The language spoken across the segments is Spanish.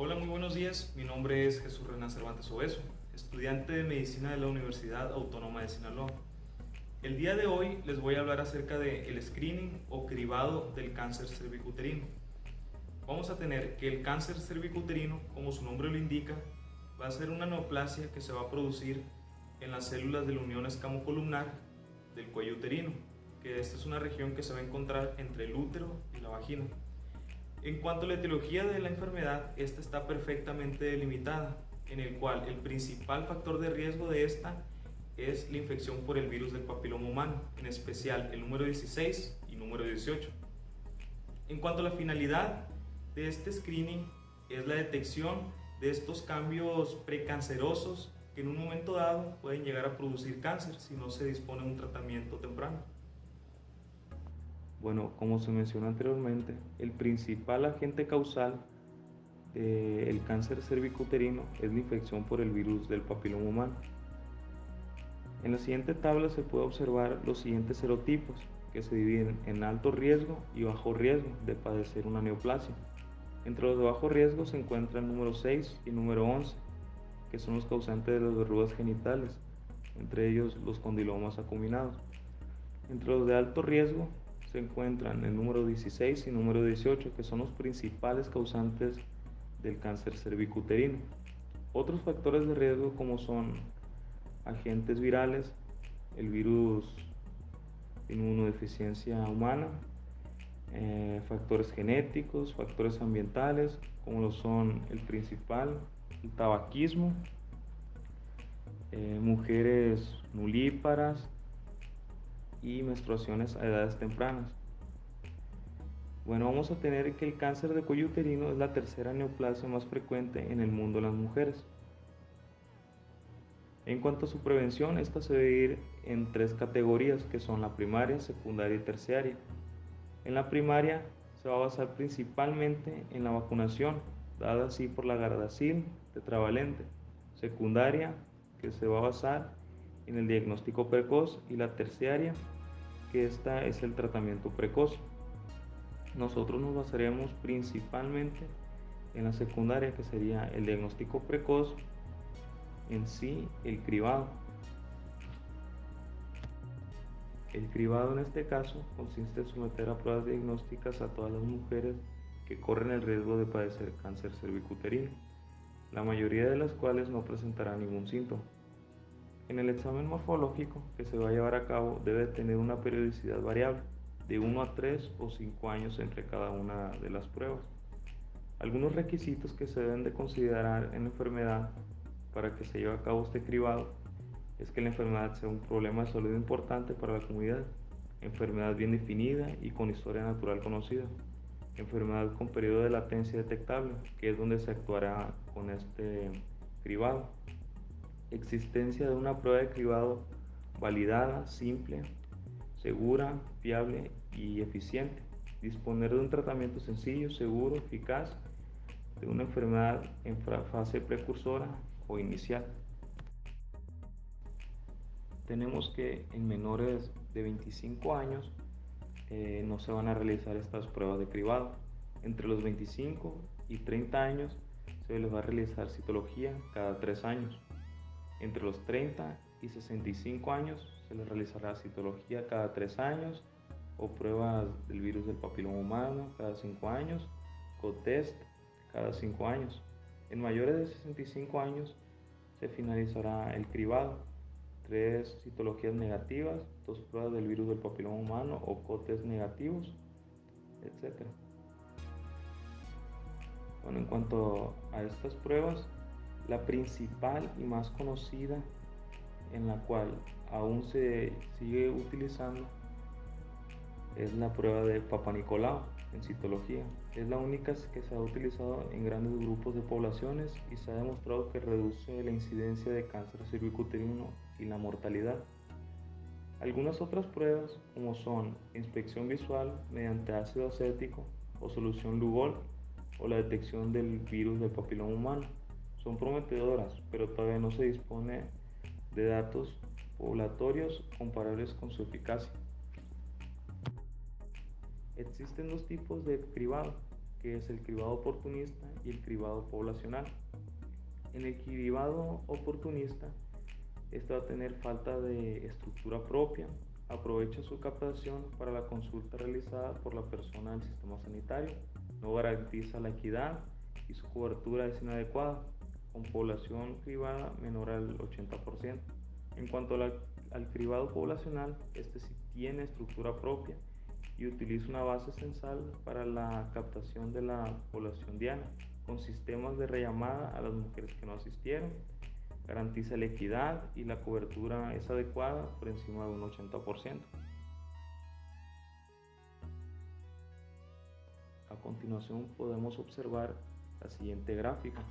Hola, muy buenos días. Mi nombre es Jesús Renan Cervantes Obeso, estudiante de medicina de la Universidad Autónoma de Sinaloa. El día de hoy les voy a hablar acerca del screening o cribado del cáncer cervicuterino. Vamos a tener que el cáncer cervicuterino, como su nombre lo indica, va a ser una neoplasia que se va a producir en las células de la unión escamocolumnar del cuello uterino, que esta es una región que se va a encontrar entre el útero y la vagina. En cuanto a la etiología de la enfermedad, esta está perfectamente delimitada, en el cual el principal factor de riesgo de esta es la infección por el virus del papiloma humano, en especial el número 16 y número 18. En cuanto a la finalidad de este screening, es la detección de estos cambios precancerosos que en un momento dado pueden llegar a producir cáncer si no se dispone de un tratamiento temprano. Bueno, como se mencionó anteriormente, el principal agente causal del cáncer cervicuterino es la infección por el virus del papiloma humano. En la siguiente tabla se puede observar los siguientes serotipos, que se dividen en alto riesgo y bajo riesgo de padecer una neoplasia. Entre los de bajo riesgo se encuentran el número 6 y el número 11, que son los causantes de las verrugas genitales, entre ellos los condilomas acuminados. Entre los de alto riesgo se encuentran el número 16 y el número 18, que son los principales causantes del cáncer cervicuterino. Otros factores de riesgo como son agentes virales, el virus de inmunodeficiencia humana, factores genéticos, factores ambientales, como lo son el principal, el tabaquismo, mujeres nulíparas y menstruaciones a edades tempranas. Bueno, vamos a tener que el cáncer de cuello uterino es la tercera neoplasia más frecuente en el mundo en las mujeres. En cuanto a su prevención, esta se debe ir en tres categorías, que son la primaria, secundaria y terciaria. En la primaria se va a basar principalmente en la vacunación, dada así por la Gardasil tetravalente. Secundaria, que se va a basar en el diagnóstico precoz, y la terciaria, que esta es el tratamiento precoz. Nosotros nos basaremos principalmente en la secundaria, que sería el diagnóstico precoz, en sí el cribado. El cribado en este caso consiste en someter a pruebas diagnósticas a todas las mujeres que corren el riesgo de padecer cáncer cervicuterino, la mayoría de las cuales no presentarán ningún síntoma. En el examen morfológico que se va a llevar a cabo debe tener una periodicidad variable de 1 a 3 o 5 años entre cada una de las pruebas. Algunos requisitos que se deben de considerar en la enfermedad para que se lleve a cabo este cribado es que la enfermedad sea un problema de salud importante para la comunidad, enfermedad bien definida y con historia natural conocida, enfermedad con periodo de latencia detectable, que es donde se actuará con este cribado, existencia de una prueba de cribado validada, simple, segura, fiable y eficiente, disponer de un tratamiento sencillo, seguro, eficaz de una enfermedad en fase precursora o inicial. Tenemos que en menores de 25 años no se van a realizar estas pruebas de cribado. Entre los 25 y 30 años se les va a realizar citología cada 3 años. Entre los 30 y 65 años se les realizará citología cada 3 años o pruebas del virus del papiloma humano cada 5 años, co-test cada 5 años. En mayores de 65 años se finalizará el cribado, 3 citologías negativas, 2 pruebas del virus del papiloma humano o co-test negativos, etc. Bueno, en cuanto a estas pruebas, la principal y más conocida, en la cual aún se sigue utilizando, es la prueba de Papa Nicolau en citología. Es la única que se ha utilizado en grandes grupos de poblaciones y se ha demostrado que reduce la incidencia de cáncer cervicuterino y la mortalidad. Algunas otras pruebas, como son inspección visual mediante ácido acético o solución Lugol, o la detección del virus del papiloma humano, son prometedoras, pero todavía no se dispone de datos poblatorios comparables con su eficacia. Existen dos tipos de cribado, que es el cribado oportunista y el cribado poblacional. En el cribado oportunista, este va a tener falta de estructura propia, aprovecha su captación para la consulta realizada por la persona del sistema sanitario, no garantiza la equidad y su cobertura es inadecuada, con población cribada menor al 80%. En cuanto al cribado poblacional, este sí tiene estructura propia y utiliza una base censal para la captación de la población diana, con sistemas de rellamada a las mujeres que no asistieron, garantiza la equidad y la cobertura es adecuada por encima de un 80%. A continuación podemos observar la siguiente gráfica,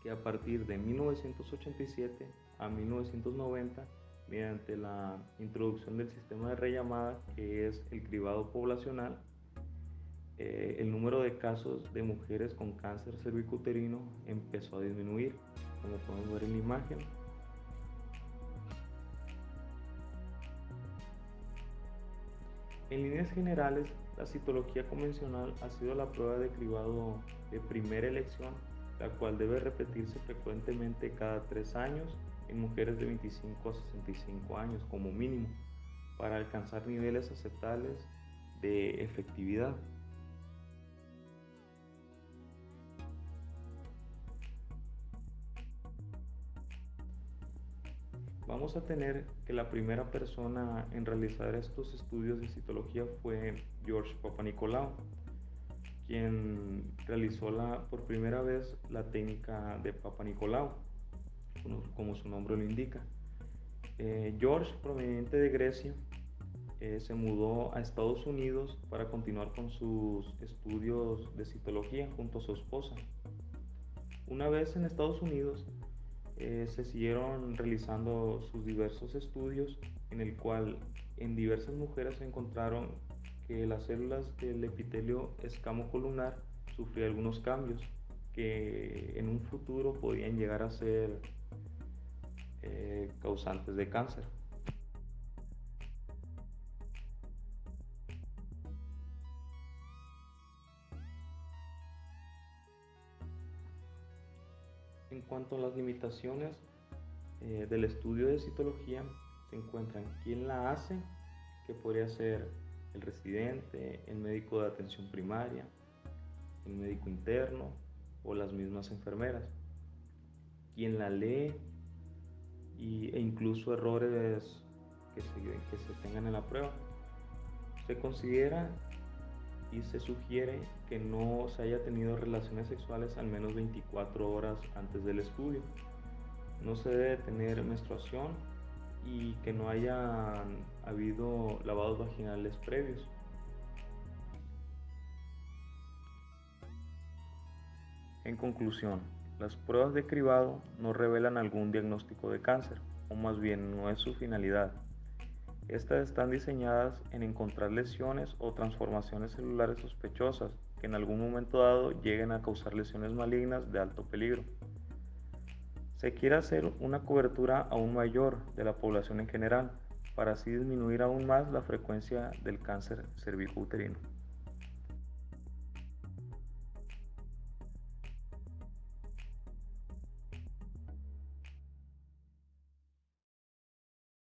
que a partir de 1987 a 1990, mediante la introducción del sistema de rellamada, que es el cribado poblacional, el número de casos de mujeres con cáncer cervicuterino empezó a disminuir, como podemos ver en la imagen. En líneas generales, la citología convencional ha sido la prueba de cribado de primera elección, la cual debe repetirse frecuentemente cada 3 años en mujeres de 25 a 65 años como mínimo, para alcanzar niveles aceptables de efectividad. Vamos a tener que la primera persona en realizar estos estudios de citología fue George Papanicolaou, quien realizó por primera vez la técnica de Papanicolaou, como su nombre lo indica. George, proveniente de Grecia, se mudó a Estados Unidos para continuar con sus estudios de citología junto a su esposa. Una vez en Estados Unidos, se siguieron realizando sus diversos estudios, en el cual en diversas mujeres se encontraron que las células del epitelio escamocolunar sufrían algunos cambios que en un futuro podían llegar a ser causantes de cáncer. En cuanto a las limitaciones del estudio de citología, se encuentran quién la hace, que podría ser el residente, el médico de atención primaria, el médico interno o las mismas enfermeras, quién la lee e incluso errores que se tengan en la prueba. Se considera y se sugiere que no se haya tenido relaciones sexuales al menos 24 horas antes del estudio. No se debe tener menstruación y que no haya habido lavados vaginales previos. En conclusión, las pruebas de cribado no revelan algún diagnóstico de cáncer, o más bien no es su finalidad. Estas están diseñadas en encontrar lesiones o transformaciones celulares sospechosas que en algún momento dado lleguen a causar lesiones malignas de alto peligro. Se quiere hacer una cobertura aún mayor de la población en general, para así disminuir aún más la frecuencia del cáncer cervicouterino.